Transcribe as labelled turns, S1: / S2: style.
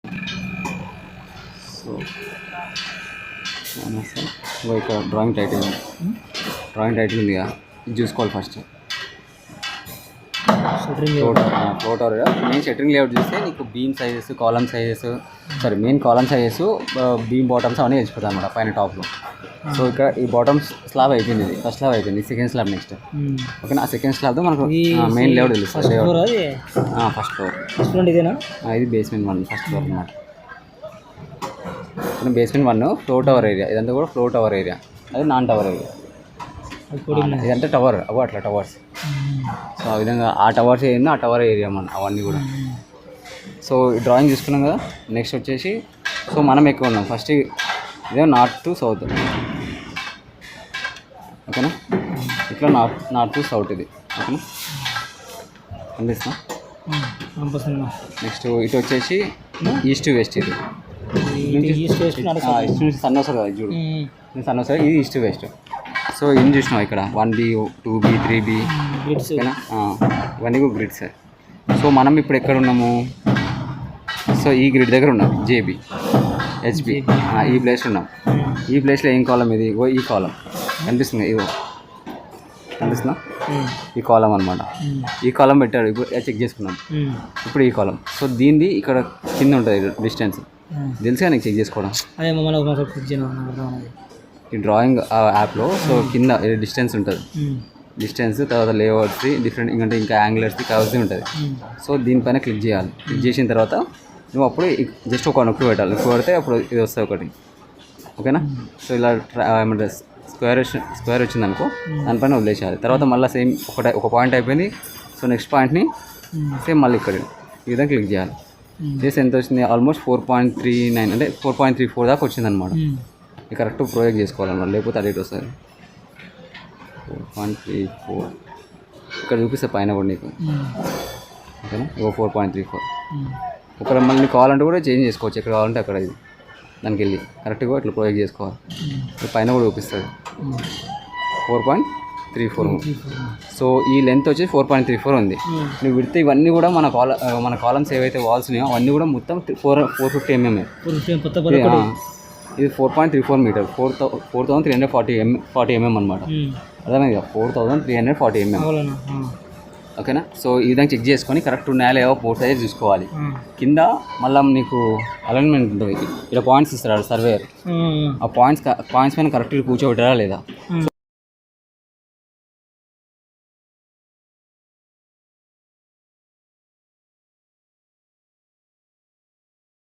S1: So ఇక్కడ drawing title ఉంది కదా, ఇది చూసుకోవాలి first. Float our main shuttering layout చూస్తే నీకు beam sizes, column sizes, main column sizes, beam bottoms అవన్నీ తెలిసిపోతాయి అనమాట పైన టాప్లో. సో ఇక్కడ ఈ బాటమ్స్ స్లాబ్ అయిపోయింది, ఇది ఫస్ట్ స్లాబ్ అయిపోయింది, సెకండ్ స్లాబ్ నెక్స్ట్. ఓకేనా, ఆ సెకండ్ స్లాబ్తో మనకు మెయిన్ లేఅవుట్ తెలుస్తుంది. ఫస్ట్ ఫ్లోర్
S2: ఇదేనా,
S1: ఇది బేస్మెంట్ 1 ఫస్ట్ ఫ్లోర్ అనమాట. బేస్మెంట్ 1 ఫ్లోర్ టవర్ ఏరియా, ఇదంతా కూడా ఫ్లోర్ టవర్ ఏరియా, అది నాన్ టవర్ ఏరియా. ఇదంతా టవర్ అట్లా టవర్స్. సో ఆ విధంగా ఆ టవర్స్ ఏరియా, ఆ టవర్ ఏరియా అవన్నీ కూడా. సో ఈ డ్రాయింగ్ చూసుకున్నాం కదా. నెక్స్ట్ వచ్చేసి సో మనం ఎక్కువ ఉన్నాం ఫస్ట్, ఇదే నార్త్ టు సౌత్. ఓకేనా, ఇట్లా నార్త్ టు సౌత్ ఇది. ఓకేనా, కనిపిస్తున్నా. నెక్స్ట్ ఇటు వచ్చేసి ఈస్ట్ వెస్ట్. ఇది ఈస్ట్ నుంచి సన్ వస్తుంది కదా, చూడు సన్ వస్తుంది, ఇది ఈస్ట్ వెస్ట్. సో ఇన్ని చూసినాం ఇక్కడ 1B 2B 3B. ఓకేనా, ఇవన్నీ కూడా గ్రిడ్స్. సో మనం ఇప్పుడు ఎక్కడ ఉన్నాము, సో ఈ గ్రిడ్ దగ్గర ఉన్నాం, JB HB ఈ ప్లేస్లో ఉన్నాం. ఈ ప్లేస్లో ఏం కాలం ఇది, ఈ కాలం కనిపిస్తుంది, కనిపిస్తుందా, ఈ కాలం అనమాట. ఈ కాలం పెట్టాడు, ఇప్పుడు చెక్ చేసుకున్నాం. ఇప్పుడు ఈ కాలం. సో దీనిది ఇక్కడ కింద ఉంటుంది డిస్టెన్స్, తెలుసుగా నీకు చెక్ చేసుకోవడం ఈ డ్రాయింగ్ యాప్లో. సో కింద డిస్టెన్స్ ఉంటుంది, డిస్టెన్స్, తర్వాత లేఅవుట్స్ డిఫరెంట్, ఇంకా యాంగులర్స్ది కవర్స్ది ఉంటుంది. సో దీనిపైన క్లిక్ చేయాలి. క్లిక్ చేసిన తర్వాత నువ్వు అప్పుడు జస్ట్ ఒక నొక్కి పెట్టాలి, నొక్కి పెడితే అప్పుడు ఇది వస్తుంది ఒకటి. ఓకేనా, సో ఇలా ఏమంటారు స్క్వేర్ వచ్చింది అనుకో, దానిపైన వదిలేసేయాలి. తర్వాత మళ్ళీ సేమ్ ఒక పాయింట్ అయిపోయింది. సో నెక్స్ట్ పాయింట్ని సేమ్ మళ్ళీ ఇక్కడ ఈ విధంగా క్లిక్ చేయాలి. చేసి ఎంత వచ్చింది, ఆల్మోస్ట్ 4.39 అంటే 4.34 దాకా వచ్చింది అనమాట. ఇది కరెక్ట్ ప్రొజెక్ట్ చేసుకోవాలన్నమాట, లేకపోతే అడిట్ వస్తుంది. 4.34 ఇక్కడ చూపిస్తే పైన కూడా నీకు. ఓకేనా, 4.34. ఒకవేళ మళ్ళీ కావాలంటే కూడా చేంజ్ చేసుకోవచ్చు, ఎక్కడ కావాలంటే అక్కడ. ఇది దానికి వెళ్ళి కరెక్ట్గా ఇట్లా ప్రొజెక్ట్ చేసుకోవాలి. పైన కూడా చూపిస్తుంది 4.34. సో ఈ లెంత్ వచ్చి 4.34 ఉంది. నువ్వు విడితే ఇవన్నీ కూడా మన కాలమ్స్ ఏవైతే వాల్స్ ఉన్నాయో అవన్నీ కూడా మొత్తం 450 mm. ఇది 4.34 మీటర్, 4340 mm అనమాట. అర్థమైంది కదా, 4340 mm. ఓకేనా, సో ఈ విధంగా చెక్ చేసుకొని కరెక్ట్ ఉన్నాయా లేవో పోర్ట్ సైజ్ చూసుకోవాలి. కింద మళ్ళీ నీకు అలైన్మెంట్ ఉంటుంది, ఇలా పాయింట్స్ ఇస్తాడు సర్వేయర్. ఆ పాయింట్స్ పైన కరెక్ట్గా కూర్చోబెట్టారా లేదా.